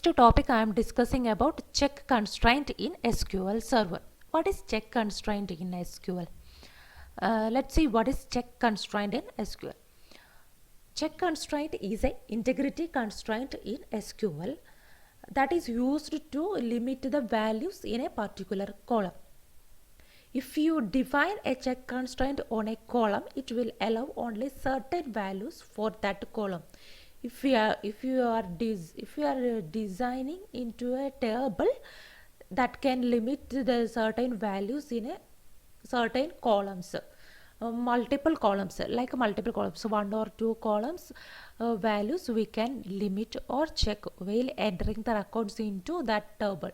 First topic I am discussing about check constraint in SQL Server. What is check constraint in SQL? Let's see what is check constraint in SQL. Check constraint is an integrity constraint in SQL that is used to limit the values in a particular column. If you define a check constraint on a column, it will allow only certain values for that column. If you are designing into a table that can limit the certain values in a certain columns, multiple columns, one or two columns values we can limit or check while entering the records into that table.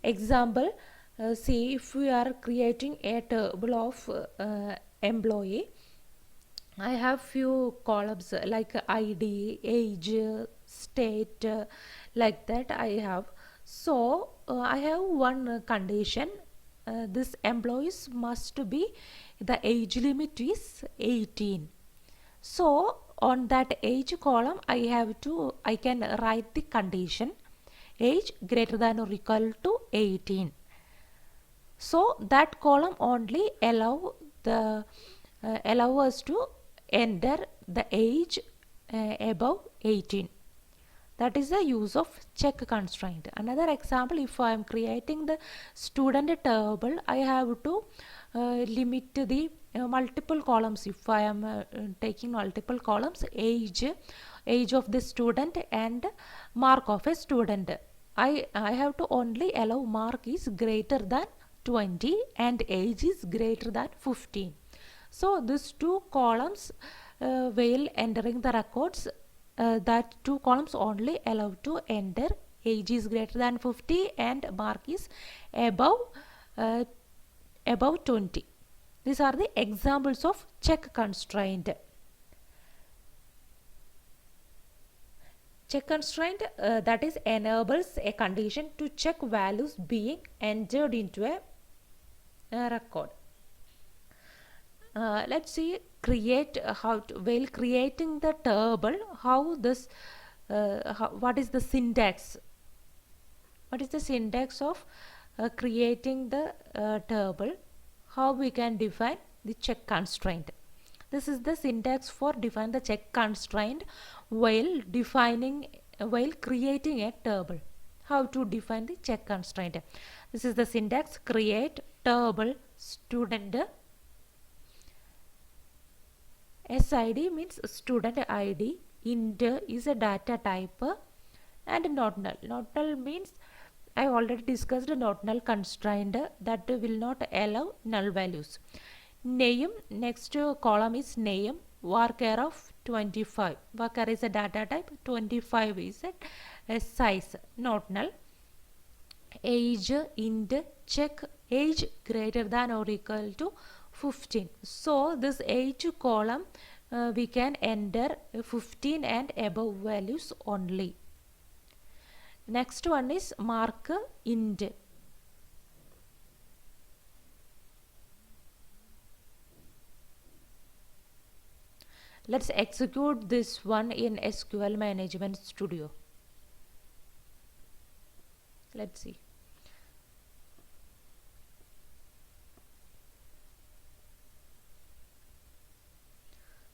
Example, see if we are creating a table of employee. I have few columns like ID, age, state, like that I have. So I have one condition. This employees must be, the age limit is 18. So on that age column I can write the condition age greater than or equal to 18. So that column only allow us to enter the age above 18. That is the use of check constraint. Another example, if I am creating the student table, I have to limit the multiple columns. If I am taking multiple columns, age of the student and mark of a student, I have to only allow mark is greater than 20 and age is greater than 15. So these two columns while entering the records, that two columns only allow to enter age is greater than 50 and mark is above 20. These are the examples of check constraint. Check constraint that is enables a condition to check values being entered into a record. Let's see while creating the table, what is the syntax? What is the syntax of creating the table? How we can define the check constraint? This is the syntax for define the check constraint while creating a table. How to define the check constraint? This is the syntax: create table student. SID means student ID. Int is a data type, and not null. Not null means I already discussed not null constraint that will not allow null values. Name, next column is name, varchar of 25. Varchar is a data type, 25 is a size, not null. Age, int, check age greater than or equal to 15. So this age column we can enter 15 and above values only. Next one is mark int. Let's execute this one in SQL Management Studio. Let's see.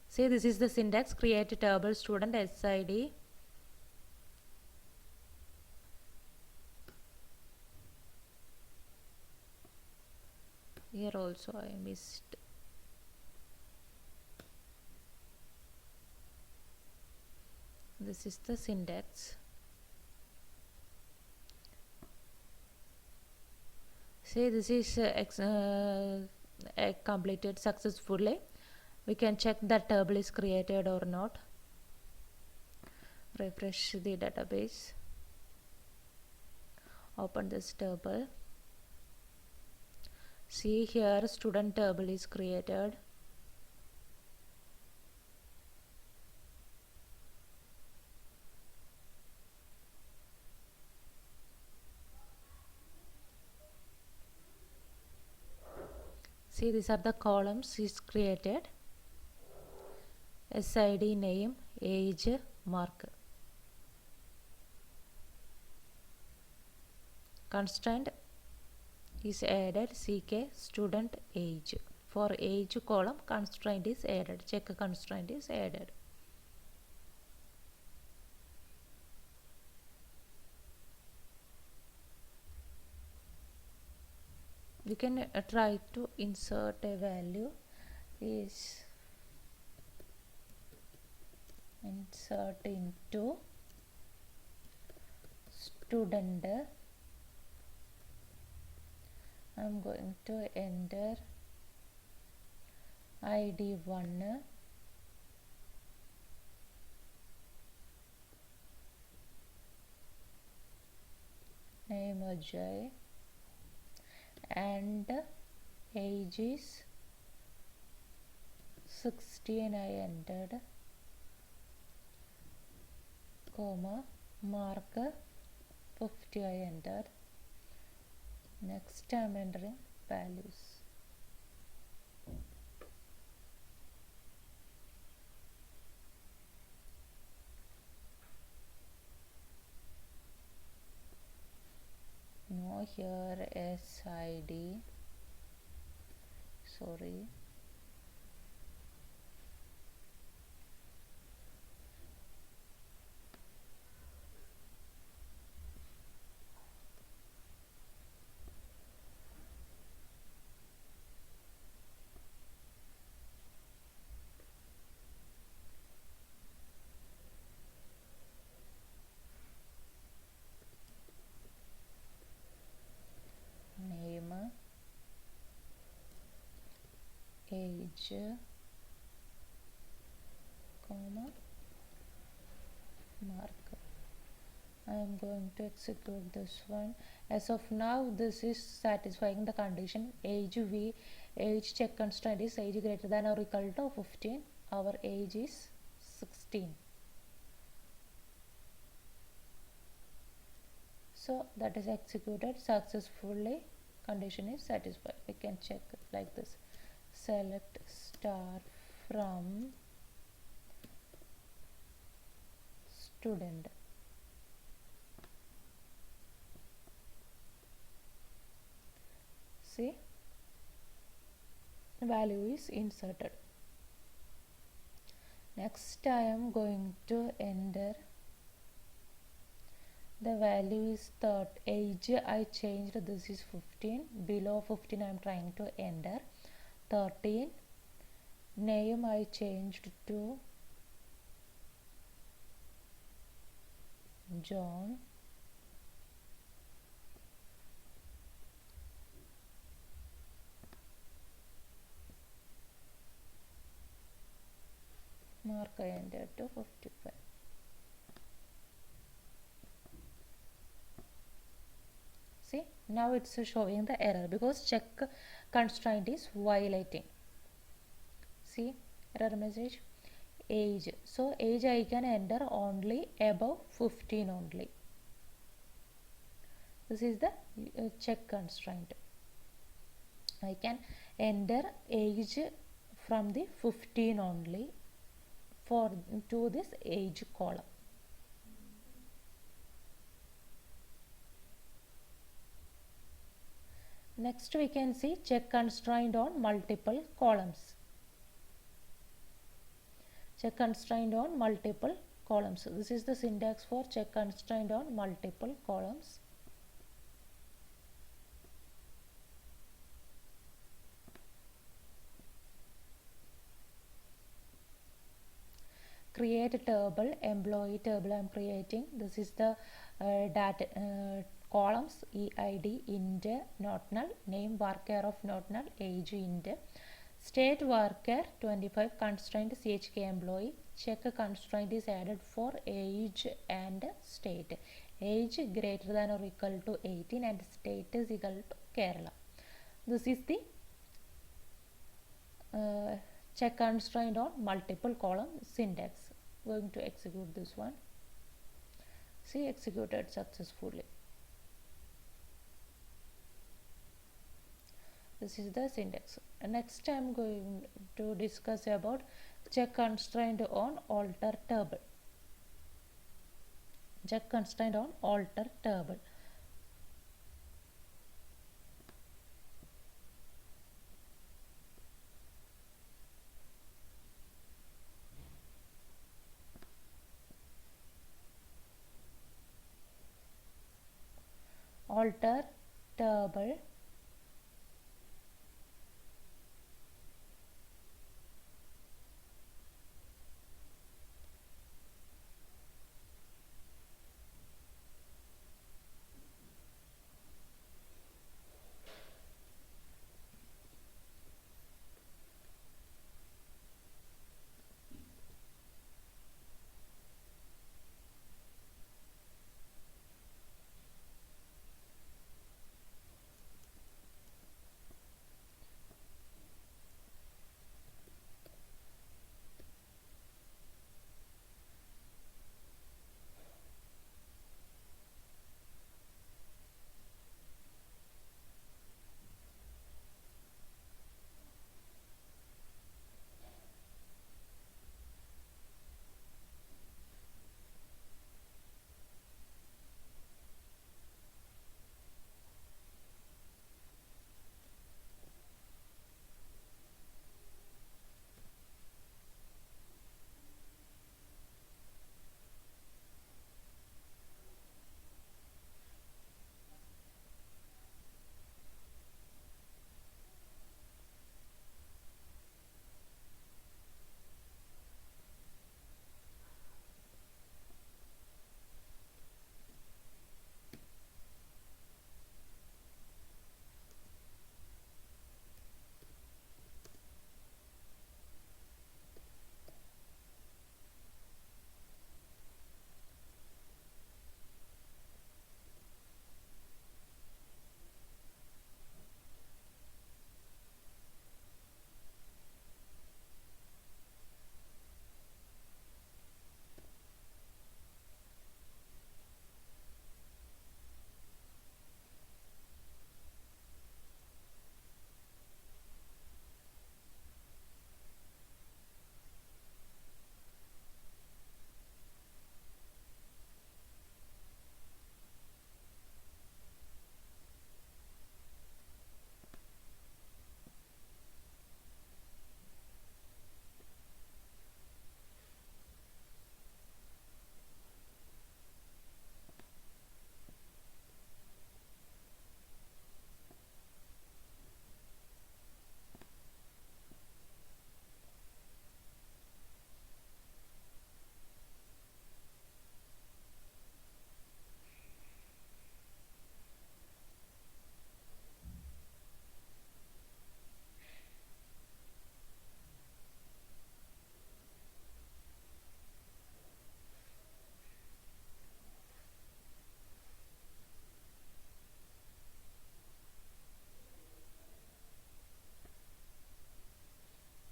See, this is the syntax: create a table student SID. Here also I missed. This is the syntax. See, this is completed successfully. We can check that table is created or not. Refresh the database. Open this table. See, here student table is created. See, these are the columns is created: SID, name, age, mark. constraint is added ck student age. For age column constraint is added, check constraint is added. You can try to insert a value is insert into student. I'm going to enter id 1, name Ajay, and age is 16. I entered, comma, mark 50. I entered. Next I'm entering values. No, here SID, sorry, name, age, comma, mark. I am going to execute this one. As of now, this is satisfying the condition. Age check constraint is age greater than or equal to 15. Our age is 16. So that is executed successfully. Condition is satisfied. We can check like this. Select star from student. See, value is inserted. Next I am going to enter the value is age. I changed, this is 15. Below 15 I am trying to enter 13. Name I changed to John. Mark I entered to 55. See, now it's showing the error because check constraint is violating. See, error message, age. So age I can enter only above 15 only. This is the check constraint. I can enter age from the 15 only for to this age column. Next we can see check constraint on multiple columns. Check constraint on multiple columns. This is the syntax for check constraint on multiple columns. Create a table, employee table I am creating. This is the data columns EID int not null, name varchar of not null, age int, state varchar 25, constraint chk employee, check constraint is added for age and state. Age greater than or equal to 18 and state is equal to Kerala. This is the check constraint on multiple column syntax. Going to execute this one. See, executed successfully. This is the syntax. Next I am going to discuss about check constraint on alter table. Check constraint on alter table. alter table.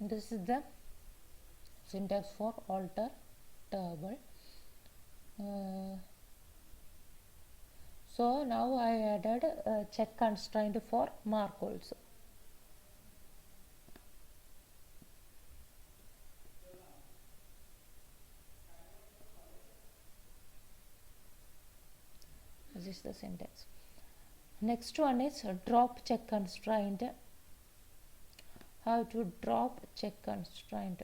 This is the syntax for alter table. So now I added a check constraint for mark also. This is the syntax. Next one is drop check constraint. How to drop check constraint?